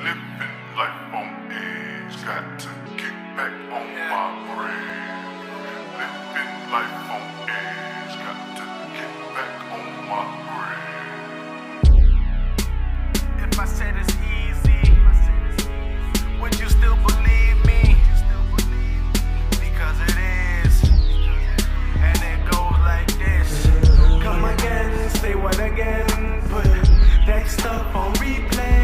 Living life on edge, got to kick back on my brain. Living life on edge, got to kick back on my brain. If I said it's easy, would you still believe me? Because it is, and it goes like this. Come again, say what again? Put that stuff on replay.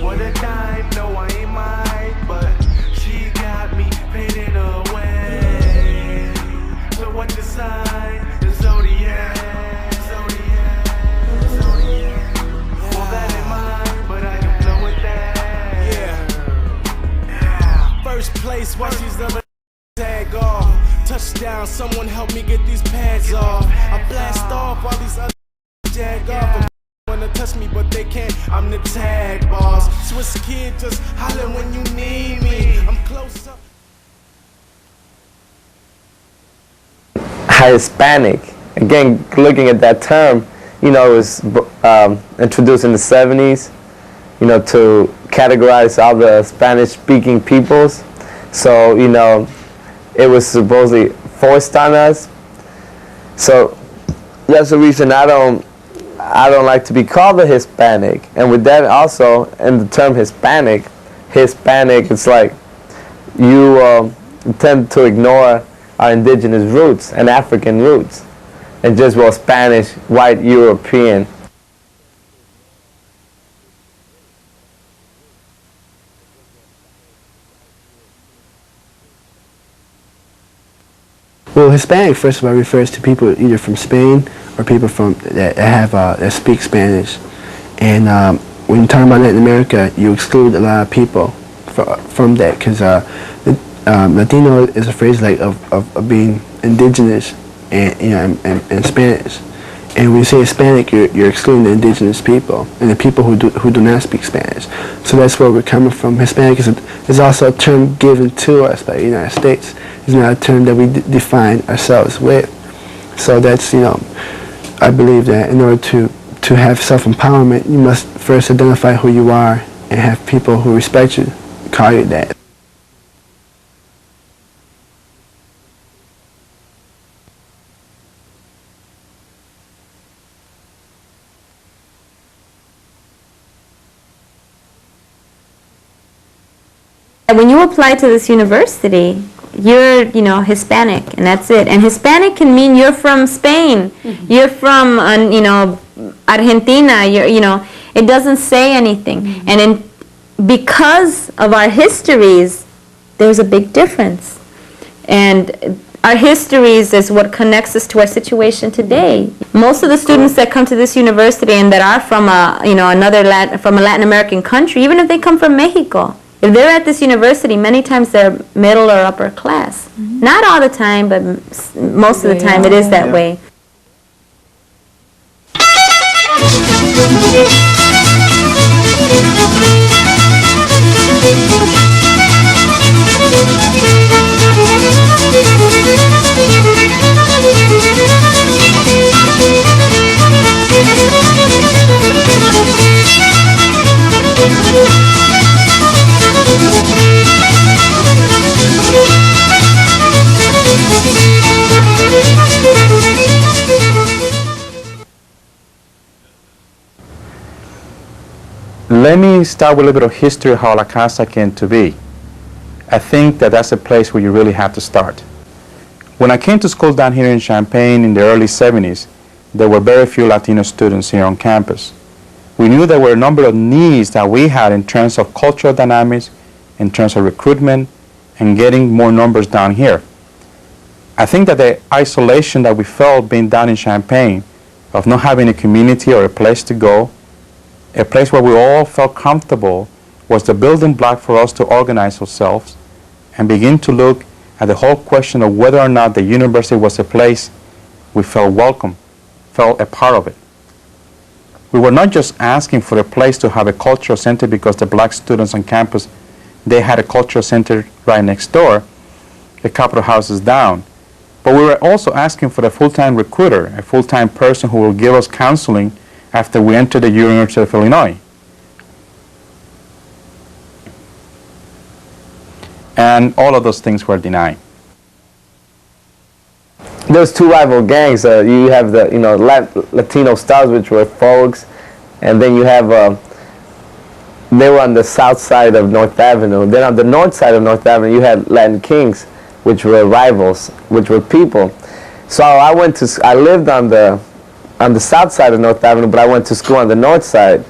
What a dime, no I ain't mine, but she got me faded away. So what the sign? The zodiac, zodiac, zodiac. All that in mind, but I can blow with that. Yeah. First place, watch these other tag off. Touchdown, someone help me get these pads off. I blast off all these other jag off. Wanna touch me, but they can't. I'm the tag boss. Swiss kid, just holler when you need me. I'm close up. Hispanic. Again, looking at that term, you know, it was introduced in the 70s, you know, to categorize all the Spanish-speaking peoples. So, you know, it was supposedly forced on us. So that's the reason I don't like to be called a Hispanic. And with that also, in the term Hispanic, it's like you tend to ignore our indigenous roots and African roots, and just Spanish, white, European. Well, Hispanic, first of all, refers to people either from Spain or people that speak Spanish. And when you're talking about Latin America, you exclude a lot of people from that, because Latino is a phrase like of being indigenous and and Spanish. And when you say Hispanic, you're excluding the indigenous people and the people who do not speak Spanish. So that's where we're coming from. Hispanic is also a term given to us by the United States. It's not a term that we define ourselves with. So that's, I believe that in order to have self-empowerment, you must first identify who you are and have people who respect you call you that. When you apply to this university, you're, Hispanic, and that's it. And Hispanic can mean you're from Spain, you're from, Argentina. It doesn't say anything. And because of our histories, there's a big difference. And our histories is what connects us to our situation today. Most of the students that come to this university and that are from from a Latin American country, even if they come from Mexico, if they're at this university, many times they're middle or upper class. Not all the time, but most of the time it is that way. Let me start with a little bit of history of how La Casa came to be. I think that's a place where you really have to start. When I came to school down here in Champaign in the early 70s, there were very few Latino students here on campus. We knew there were a number of needs that we had in terms of cultural dynamics, in terms of recruitment, and getting more numbers down here. I think that the isolation that we felt being down in Champaign, of not having a community or a place to go, a place where we all felt comfortable, was the building block for us to organize ourselves and begin to look at the whole question of whether or not the university was a place we felt welcome, felt a part of it. We were not just asking for a place to have a cultural center because the black students on campus, they had a cultural center right next door, a couple of houses down. But we were also asking for a full-time recruiter, a full-time person who will give us counseling after we enter the University of Illinois. and all of those things were denied. There's two rival gangs. You have the Latino Stars, which were folks, and then you have they were on the south side of North Avenue. Then on the north side of North Avenue, you had Latin Kings, which were rivals, which were people. So I lived on the south side of North Avenue, but I went to school on the north side.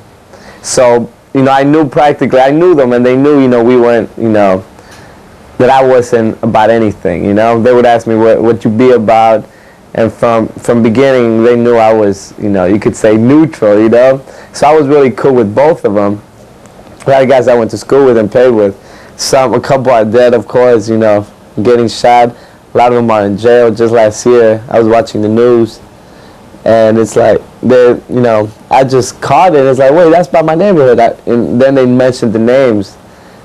So I knew them, and they knew we weren't that I wasn't about anything. They would ask me what you be about, and from beginning they knew I was you could say neutral. So I was really cool with both of them. A lot of guys I went to school with and played with. A couple are dead, of course. Getting shot. A lot of them are in jail. Just last year, I was watching the news, and it's like I just caught it. It's like, wait, that's about my neighborhood. And then they mentioned the names,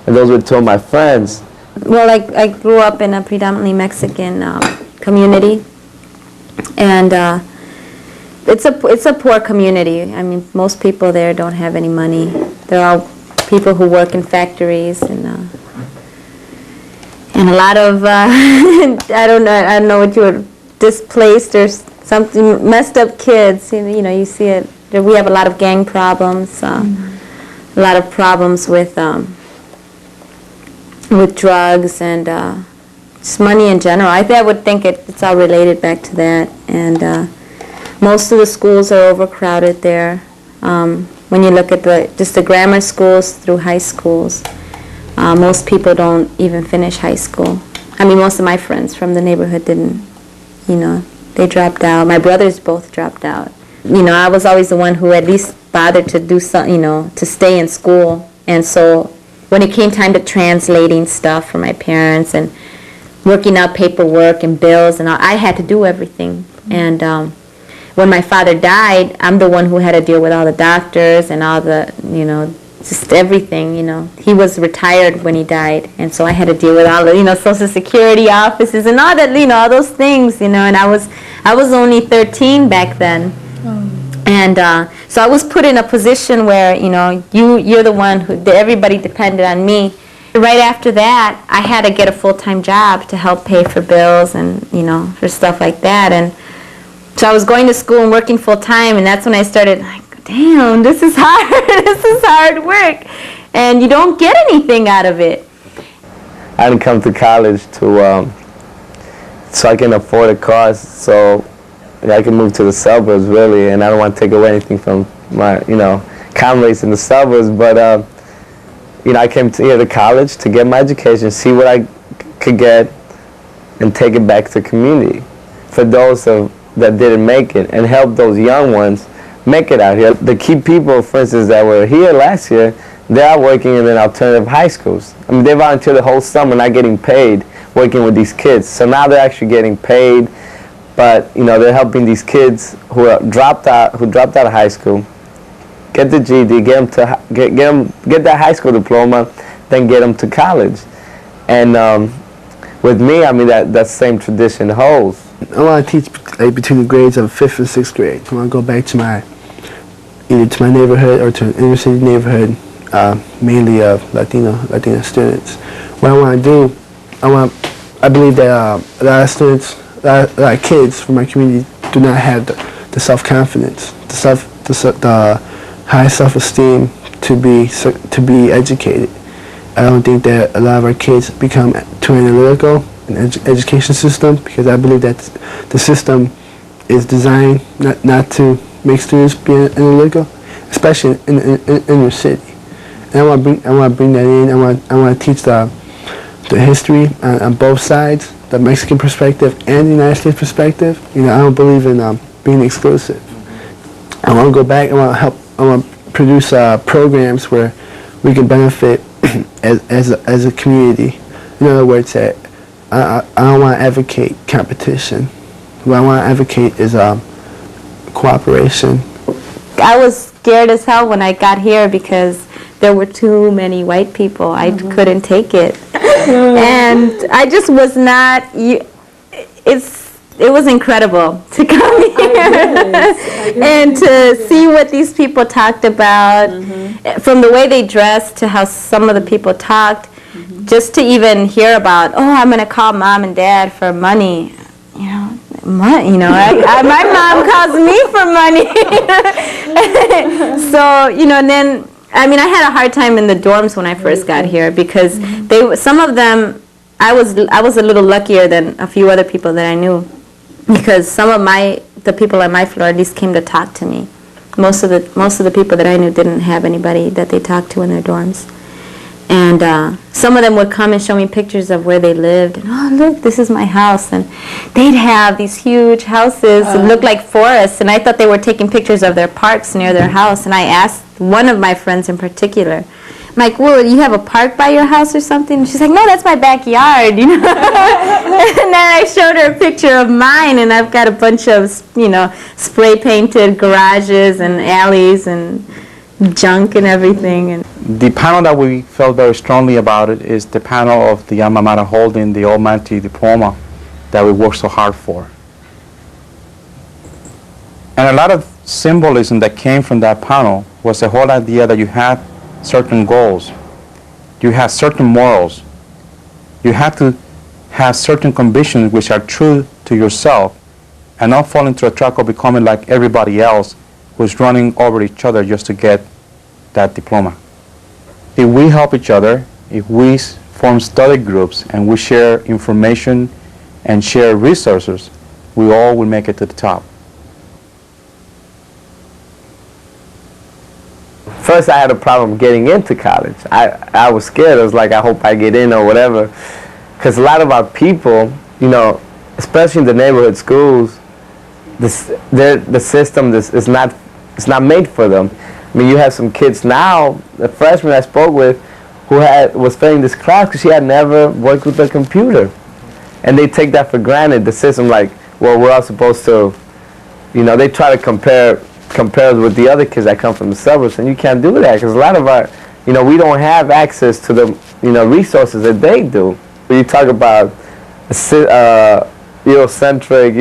and those were two of my friends. Well, I grew up in a predominantly Mexican community, and it's a poor community. I mean, most people there don't have any money. They're all people who work in factories, and a lot of I don't know what you would, displaced or something, messed up kids. You see it. We have a lot of gang problems, a lot of problems with drugs and just money in general. I would think it's all related back to that. And most of the schools are overcrowded there. When you look at just the grammar schools through high schools, most people don't even finish high school. I mean, most of my friends from the neighborhood didn't, they dropped out. My brothers both dropped out. I was always the one who at least bothered to do something, to stay in school. And so when it came time to translating stuff for my parents and working out paperwork and bills and all, I had to do everything. And when my father died, I'm the one who had to deal with all the doctors and all the, just everything, He was retired when he died, and so I had to deal with all the, Social Security offices and all that, all those things, and I was only 13 back then. And so I was put in a position where, you're the one everybody depended on me. Right after that, I had to get a full-time job to help pay for bills and, for stuff like that. And so I was going to school and working full-time, and that's when I started, damn, this is hard. This is hard work. And you don't get anything out of it. I didn't come to college so I can afford a car, so I can move to the suburbs, really, and I don't want to take away anything from my, comrades in the suburbs, but, I came here to college to get my education, see what I could get, and take it back to the community for those that didn't make it, and help those young ones make it out here. The key people, for instance, that were here last year, they are working in alternative high schools. I mean, they volunteer the whole summer, not getting paid, working with these kids. So now they're actually getting paid, but they're helping these kids who dropped out of high school, get the GED, get that high school diploma, then get them to college. And with me, I mean that same tradition holds. I want to teach between the grades of 5th and 6th grade. I want to go back to either to my neighborhood or to an inner city neighborhood, mainly of Latino students. What I want to do, I believe that a lot of students, a lot of kids from my community do not have the self-confidence, the high self-esteem to be educated. I don't think that a lot of our kids become too analytical in the education system, because I believe that the system is designed not to make students be analytical, especially in the city. And I want to bring that in. I want to teach the history on both sides, the Mexican perspective and the United States perspective. I don't believe in being exclusive. I want to go back. I want to produce programs where we can benefit as a community. In other words, I don't want to advocate competition. What I want to advocate is cooperation. I was scared as hell when I got here because there were too many white people. I couldn't take it. And I just was not, it was incredible to come here and to see what these people talked about, from the way they dressed to how some of the people talked. just to even hear about, oh, I'm going to call mom and dad for money, my mom calls me for money. So, and then, I had a hard time in the dorms when I first got here because some of them, I was a little luckier than a few other people that I knew because some of the people on my floor at least came to talk to me. Most of the people that I knew didn't have anybody that they talked to in their dorms. And some of them would come and show me pictures of where they lived. And, oh, look, this is my house. And they'd have these huge houses that looked like forests. And I thought they were taking pictures of their parks near their house. And I asked one of my friends in particular, I'm like, well, you have a park by your house or something? And she's like, no, that's my backyard, And then I showed her a picture of mine, and I've got a bunch of, spray-painted garages and alleys and junk and everything. And The panel that we felt very strongly about it is the panel of the alma mater holding the Almighty diploma that we worked so hard for. And a lot of symbolism that came from that panel was the whole idea that you had certain goals, you have certain morals, you have to have certain convictions which are true to yourself and not fall into a trap of becoming like everybody else who's running over each other just to get that diploma. If we help each other, if we form study groups and we share information and share resources, we all will make it to the top. First, I had a problem getting into college. I was scared. I was like, I hope I get in or whatever. Because a lot of our people, especially in the neighborhood schools, the system is not made for them. You have some kids now, the freshman I spoke with, who was failing this class because she had never worked with a computer. And they take that for granted. The system, like, well, we're all supposed to, they try to compare with the other kids that come from the suburbs, and you can't do that because a lot of our, we don't have access to the, resources that they do. When you talk about Eurocentric,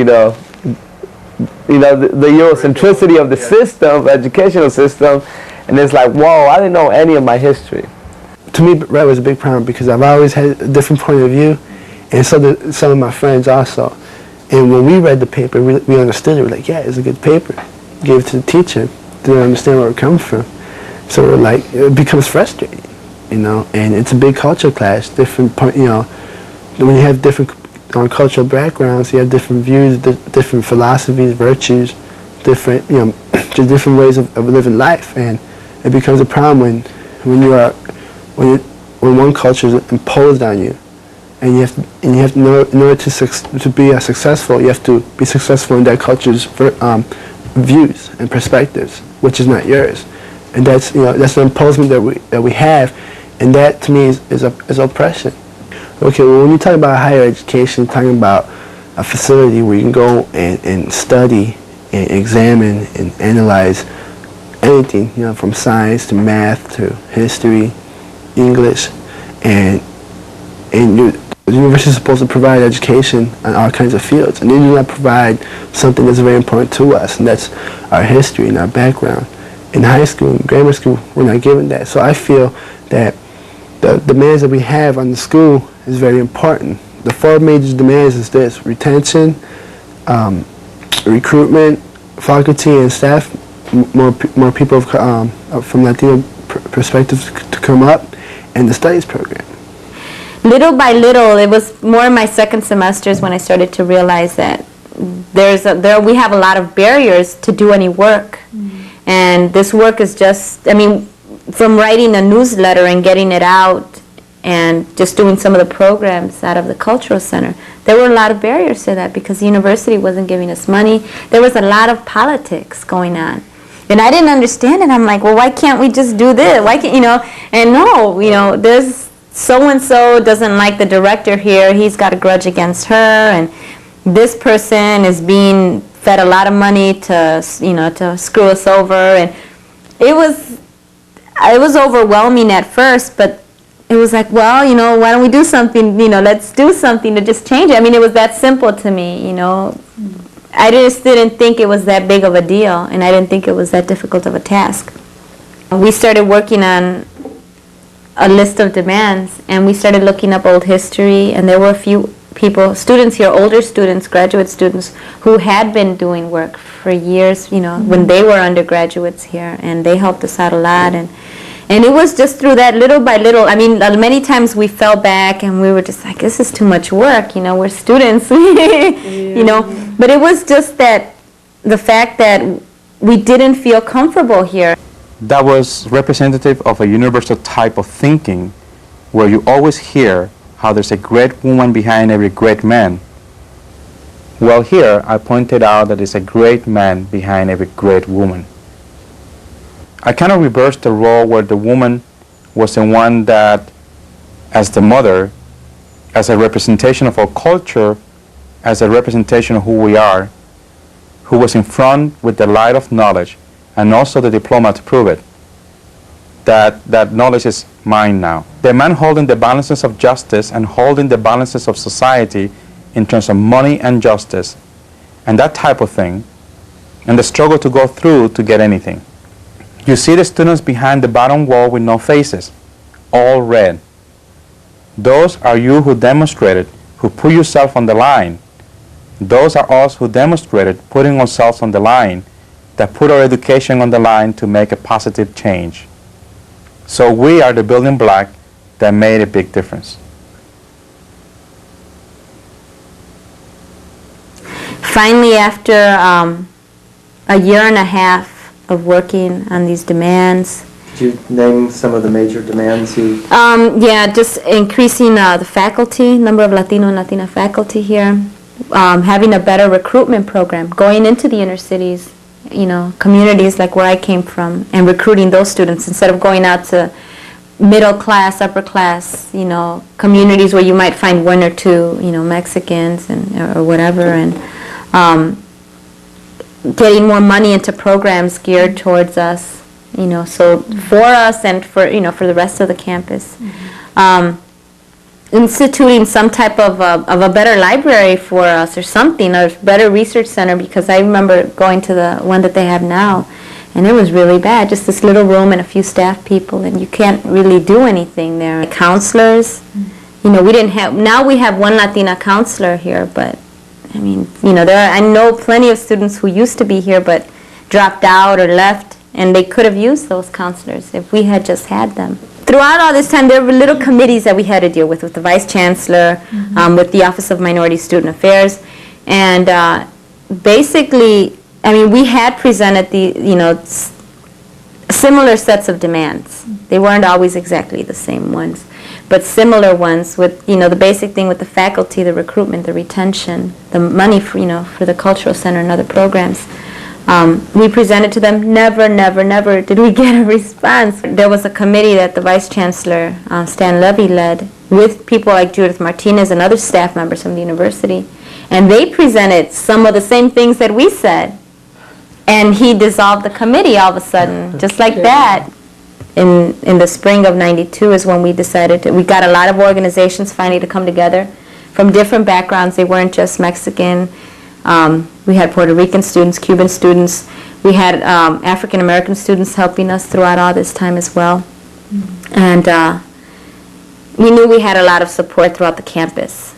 the Eurocentricity of the system, educational system, and it's like, whoa, I didn't know any of my history. To me, Red was a big problem because I've always had a different point of view, and so did some of my friends also. And when we read the paper, we understood it. We're like, yeah, it's a good paper. Gave it to the teacher, didn't understand where it comes from. So we're like, it becomes frustrating, and it's a big culture clash, different point, when you have different cultural backgrounds, you have different views, different philosophies, virtues, different, just different ways of living life, and it becomes a problem when one culture is imposed on you, and you have to know, in order to be successful, you have to be successful in that culture's views and perspectives, which is not yours, and that's that's the imposement that we have, and that to me is oppression. Okay, well, when you talk about higher education, talking about a facility where you can go and study and examine and analyze anything, from science to math to history, English, and the university is supposed to provide education on all kinds of fields, and they do not provide something that's very important to us, and that's our history and our background. In high school and grammar school, we're not given that. So I feel that the demands that we have on the school is very important. The 4 major demands is this: retention, recruitment, faculty and staff, more people from Latino perspectives to come up, and the studies program. Little by little, it was more in my second semesters when I started to realize that we have a lot of barriers to do any work. And this work is just, from writing a newsletter and getting it out and just doing some of the programs out of the Cultural Center, there were a lot of barriers to that because the university wasn't giving us money. There was a lot of politics going on. And I didn't understand it. I'm like, well, why can't we just do this? Why can't, and no, there's so-and-so doesn't like the director here. He's got a grudge against her, and this person is being fed a lot of money to screw us over. And it was overwhelming at first, but it was like, well, why don't we do something, let's do something to just change it. It was that simple to me, I just didn't think it was that big of a deal, and I didn't think it was that difficult of a task. We started working on a list of demands, and we started looking up old history, and there were a few people, students here, older students, graduate students, who had been doing work for years, you know, when they were undergraduates here, and they helped us out a lot, and it was just through that, little by little. I mean, many times we fell back, and we were just like, this is too much work, you know, we're students, you know, but it was just that, the fact that we didn't feel comfortable here. That was representative of a universal type of thinking where you always hear how there's a great woman behind every great man. Well, here I pointed out that there's a great man behind every great woman. I kind of reversed the role where the woman was the one that, as the mother, as a representation of our culture, as a representation of who we are, who was in front with the light of knowledge and also the diploma to prove it, that knowledge is mine now. The man holding the balances of justice and holding the balances of society in terms of money and justice and that type of thing, and the struggle to go through to get anything. You see the students behind the bottom wall with no faces, all red. Those are you who demonstrated, who put yourself on the line. Those are us who demonstrated putting ourselves on the line, that put our education on the line to make a positive change. So we are the building block that made a big difference. Finally, after a year and a half of working on these demands. Could you name some of the major demands you... Yeah, just increasing the faculty, number of Latino and Latina faculty here, having a better recruitment program, going into the inner cities, you know, communities like where I came from, and recruiting those students instead of going out to middle class, upper class, you know, communities where you might find one or two, you know, Mexicans and or whatever, and getting more money into programs geared towards us, you know, so for us and for, you know, for the rest of the campus. Instituting some type of a better library for us or something, a better research center, because I remember going to the one that they have now, and it was really bad, just this little room and a few staff people, and you can't really do anything there. Counselors, you know, we didn't have, now we have one Latina counselor here, but I mean, you know, I know plenty of students who used to be here but dropped out or left, and they could have used those counselors if we had just had them. Throughout all this time, there were little committees that we had to deal with the Vice Chancellor, with the Office of Minority Student Affairs, and basically, I mean, we had presented the, you know, similar sets of demands. They weren't always exactly the same ones, but similar ones with, you know, the basic thing with the faculty, the recruitment, the retention, the money for, you know, for the cultural center and other programs. We presented to them, never did we get a response. There was a committee that the Vice Chancellor, Stan Levy, led with people like Judith Martinez and other staff members from the university, and they presented some of the same things that we said, and he dissolved the committee all of a sudden, just like that. In the spring of '92 is when we decided we got a lot of organizations finally to come together from different backgrounds. They weren't just Mexican. We had Puerto Rican students, Cuban students. We had African American students helping us throughout all this time as well. And we knew we had a lot of support throughout the campus.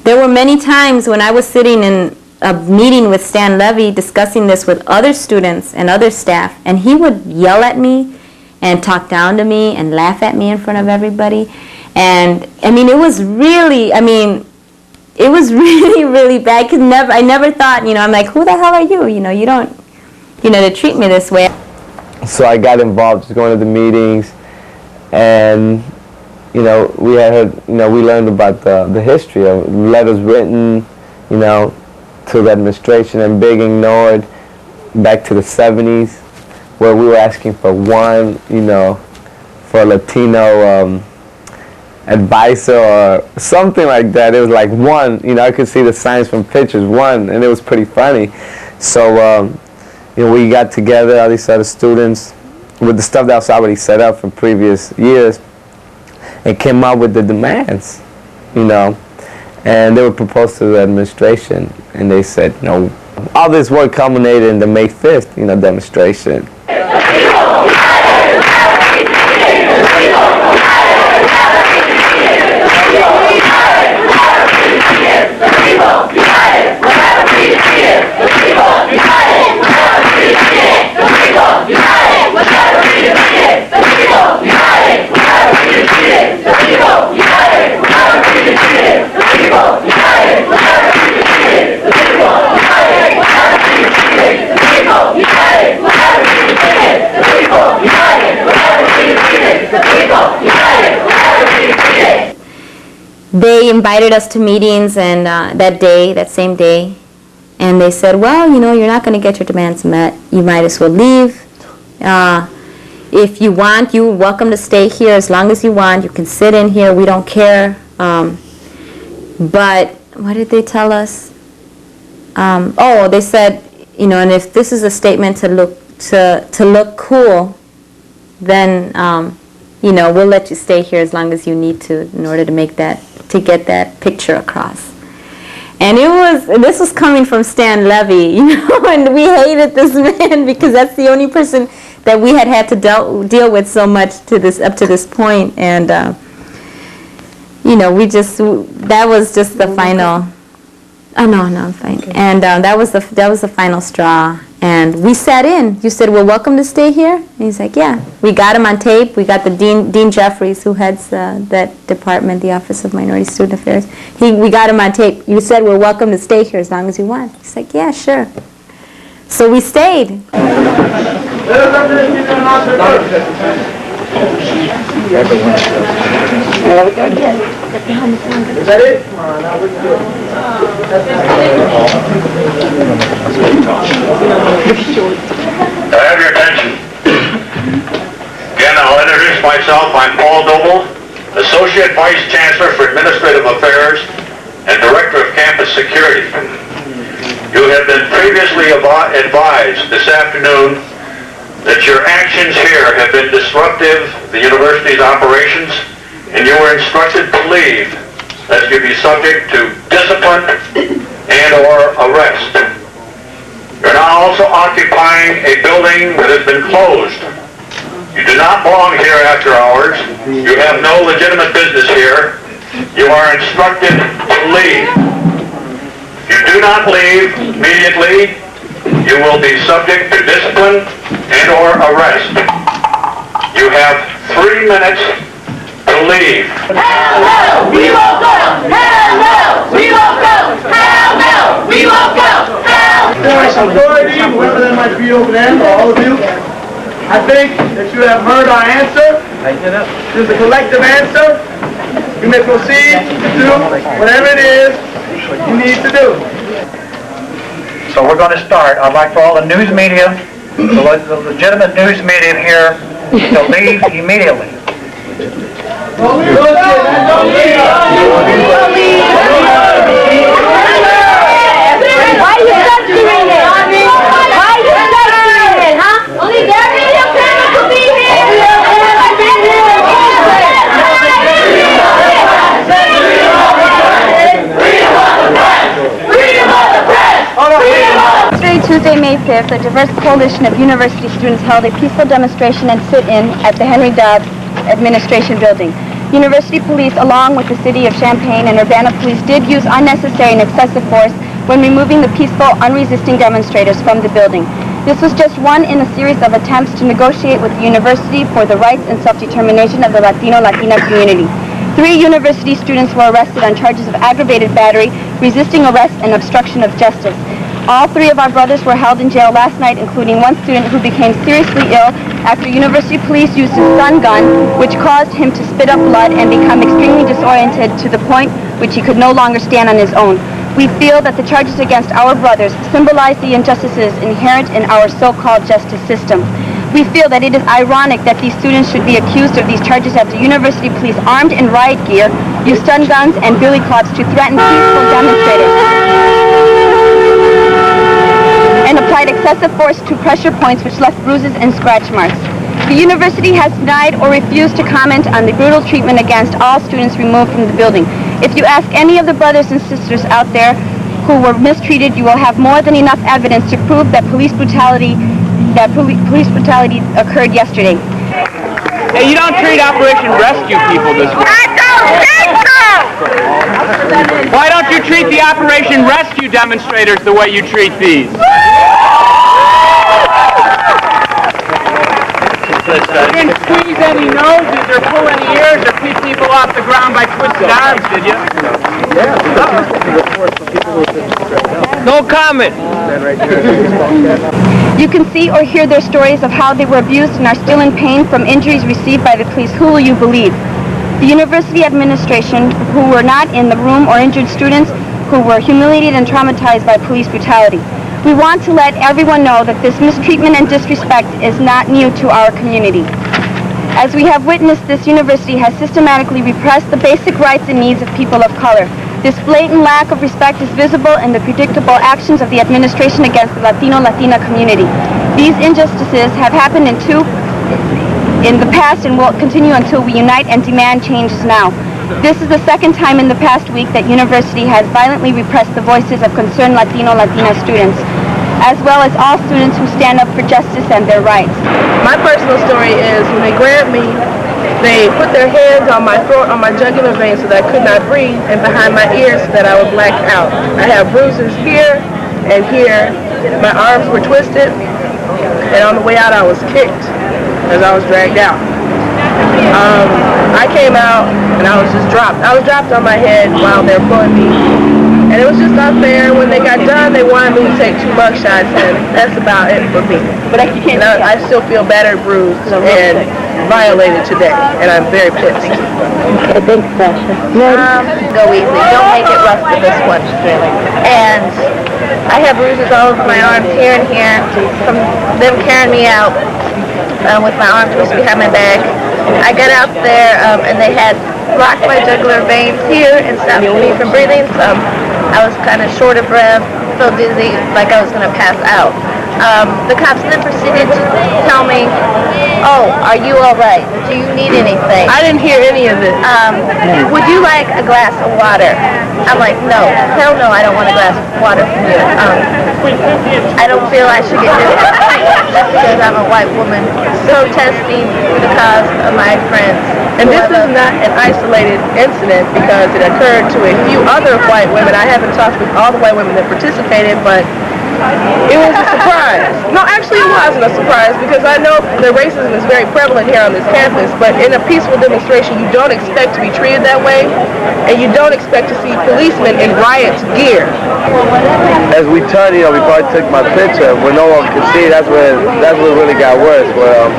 There were many times when I was sitting in a meeting with Stan Levy discussing this with other students and other staff, and he would yell at me and talk down to me and laugh at me in front of everybody. And I mean, it was really, it was really, really bad. I never thought, you know, I'm like, who the hell are you? You know, you don't, you know, to treat me this way. So I got involved, just going to the meetings, and you know, we had heard, you know, we learned about the history of letters written, you know, to the administration and being ignored back to the 70s, where we were asking for one, you know, for a Latino advisor or something like that. It was like one, you know, I could see the signs from pictures, one, and it was pretty funny. So, you know, we got together, all these other students, with the stuff that was already set up from previous years, and came up with the demands, you know, and they were proposed to the administration, and they said, you know, all this work culminated in the May 5th, you know, demonstration. they invited us to meetings, and that same day, and they said, well, you're not going to get your demands met. You might as well leave. If you want, you're welcome to stay here as long as you want. You can sit in here. We don't care. But what did they tell us? They said, and if this is a statement to look cool, then we'll let you stay here as long as you need to in order to get that picture across. And this was coming from Stan Levy, and we hated this man because that's the only person that we had to deal with so much up to this point. And that was just the final. Oh no, I'm fine. Okay. And that was the final straw. And we sat in. You said, "We're welcome to stay here." And he's like, "Yeah." We got him on tape. We got the Dean Jeffries, who heads that department, the Office of Minority Student Affairs. We got him on tape. You said, "We're welcome to stay here as long as you want." He's like, "Yeah, sure." So we stayed. Is that it? I have your attention. Again, I'll introduce myself. I'm Paul Doble, Associate Vice Chancellor for Administrative Affairs and Director of Campus Security. You have been previously advised this afternoon that your actions here have been disruptive of the university's operations, and you were instructed to leave, lest you be subject to discipline and/or arrest. You're now also occupying a building that has been closed. You do not belong here after hours. You have no legitimate business here. You are instructed to leave. If you do not leave immediately, you will be subject to discipline and/or arrest. You have 3 minutes to leave. Hell no, we won't go! Hell no, we won't go! Hell no, we won't go! Hell no! Authority, whoever that might be over there, all of you, I think that you have heard our answer. This is a collective answer. You may proceed to do whatever it is you need to do. So we're going to start. I'd like for all the news media, the legitimate news media here, to leave immediately. Don't leave! Don't leave! Why are you censoring it? Why are you censoring it, huh? Only their media channel could be here! Tuesday, May 5th, a diverse coalition of university students held a peaceful demonstration and sit-in at the Henry Dobbs Administration Building. University police, along with the city of Champaign and Urbana police, did use unnecessary and excessive force when removing the peaceful, unresisting demonstrators from the building. This was just one in a series of attempts to negotiate with the university for the rights and self-determination of the Latino-Latina community. 3 university students were arrested on charges of aggravated battery, resisting arrest, and obstruction of justice. All 3 of our brothers were held in jail last night, including one student who became seriously ill after university police used his stun gun, which caused him to spit up blood and become extremely disoriented to the point which he could no longer stand on his own. We feel that the charges against our brothers symbolize the injustices inherent in our so-called justice system. We feel that it is ironic that these students should be accused of these charges after university police, armed in riot gear, used stun guns and billy clubs to threaten peaceful demonstrators and applied excessive force to pressure points which left bruises and scratch marks. The university has denied or refused to comment on the brutal treatment against all students removed from the building. If you ask any of the brothers and sisters out there who were mistreated, you will have more than enough evidence to prove that police brutality occurred yesterday. Hey, you don't treat Operation Rescue people this way. I don't think so! Why don't you treat the Operation Rescue demonstrators the way you treat these? You didn't squeeze any noses or pull any ears or pick people off the ground by twisted arms, did you? No comment. You can see or hear their stories of how they were abused and are still in pain from injuries received by the police. Who will you believe? The university administration, who were not in the room, or injured students who were humiliated and traumatized by police brutality. We want to let everyone know that this mistreatment and disrespect is not new to our community. As we have witnessed, this university has systematically repressed the basic rights and needs of people of color. This blatant lack of respect is visible in the predictable actions of the administration against the Latino-Latina community. These injustices have happened in the past and will continue until we unite and demand changes now. This is the second time in the past week that university has violently repressed the voices of concerned Latino-Latina students, as well as all students who stand up for justice and their rights. My personal story is when they grabbed me, they put their hands on my throat, on my jugular vein so that I could not breathe, and behind my ears so that I would black out. I have bruises here and here. My arms were twisted, and on the way out I was kicked as I was dragged out. I came out and I was just dropped. I was dropped on my head while they were pulling me. And it was just unfair. When they got done, they wanted me to take 2 mug shots, and that's about it for me. But I still feel battered, bruised, and violated today, and I'm very pissed. Okay, thanks, Sasha. Go easy. Don't make it rough for this one. And I have bruises all over my arms here and here from them carrying me out with my arm twisted behind my back. I got out there and they had blocked my jugular veins here and stopped me from breathing. So I was kind of short of breath, felt dizzy, like I was going to pass out. The cops then proceeded to tell me, "Oh, are you all right? Do you need anything?" I didn't hear any of it. "Would you like a glass of water?" I'm like, "No, hell no, I don't want a glass of water from you. I don't feel I should get this just because I'm a white woman protesting for the cause of my friends." And this is not an isolated incident because it occurred to a few other white women. I haven't talked with all the white women that participated, but it was a surprise. No, actually it wasn't a surprise because I know that racism is very prevalent here on this campus, but in a peaceful demonstration you don't expect to be treated that way, and you don't expect to see policemen in riot gear. As we turned, before I took my picture, when no one could see, that's what really got worse. Where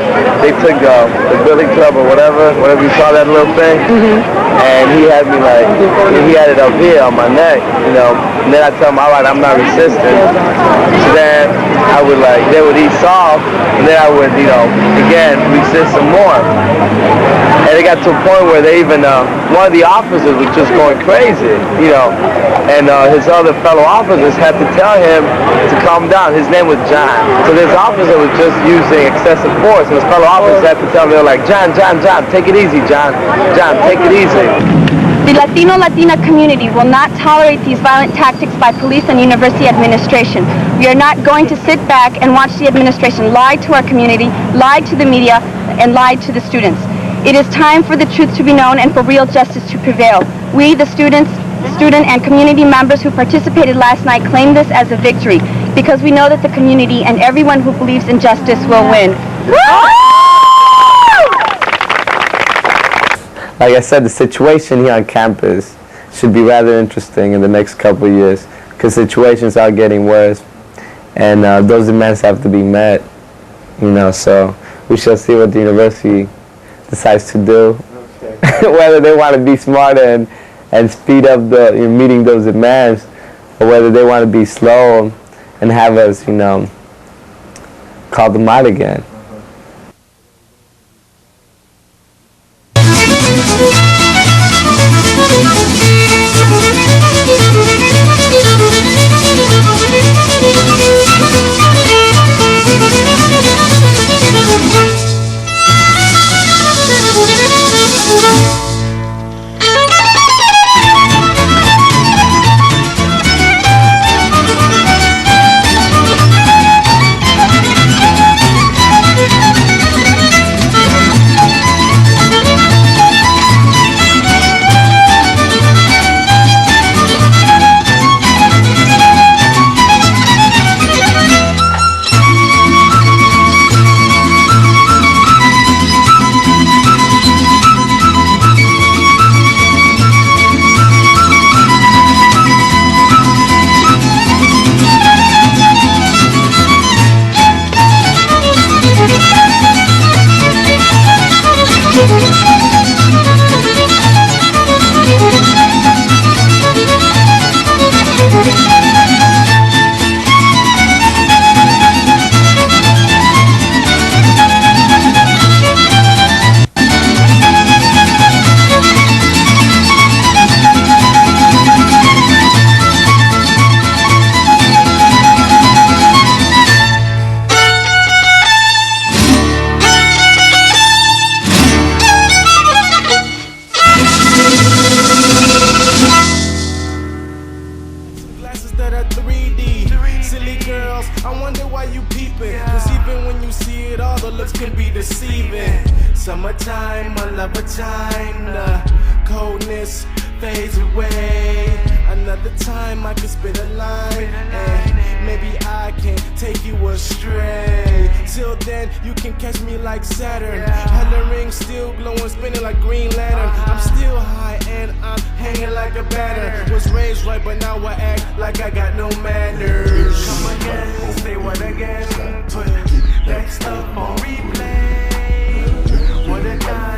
they took the Billy Club or whatever you call that little thing, and he had me he had it up here on my neck, and then I tell him, all right, I'm not resistant. So then I would they would ease off, and then I would, again, resist some more. And it got to a point where they even, one of the officers was just going crazy, and his other fellow officers had to tell him to calm down. His name was John. So this officer was just using excessive force, and his fellow officers had to tell him, they were like, John, take it easy, John, take it easy. The Latino-Latina community will not tolerate these violent tactics by police and university administration. We are not going to sit back and watch the administration lie to our community, lie to the media, and lie to the students. It is time for the truth to be known and for real justice to prevail. We, the student and community members who participated last night, claim this as a victory because we know that the community and everyone who believes in justice will win. Like I said, the situation here on campus should be rather interesting in the next couple of years because situations are getting worse, and those demands have to be met, so we shall see what the university decides to do, whether they want to be smarter and speed up meeting those demands, or whether they want to be slow and have us, call them out again. time the coldness fades away. Another time I can spit a line, and maybe I can take you astray. Till then, you can catch me like Saturn. Hella ring still glowing, spinning like Green Lantern. I'm still high and I'm hanging like a banner. Was raised right, but now I act like I got no manners. Come again, say what again? Put that stuff on replay. What a guy.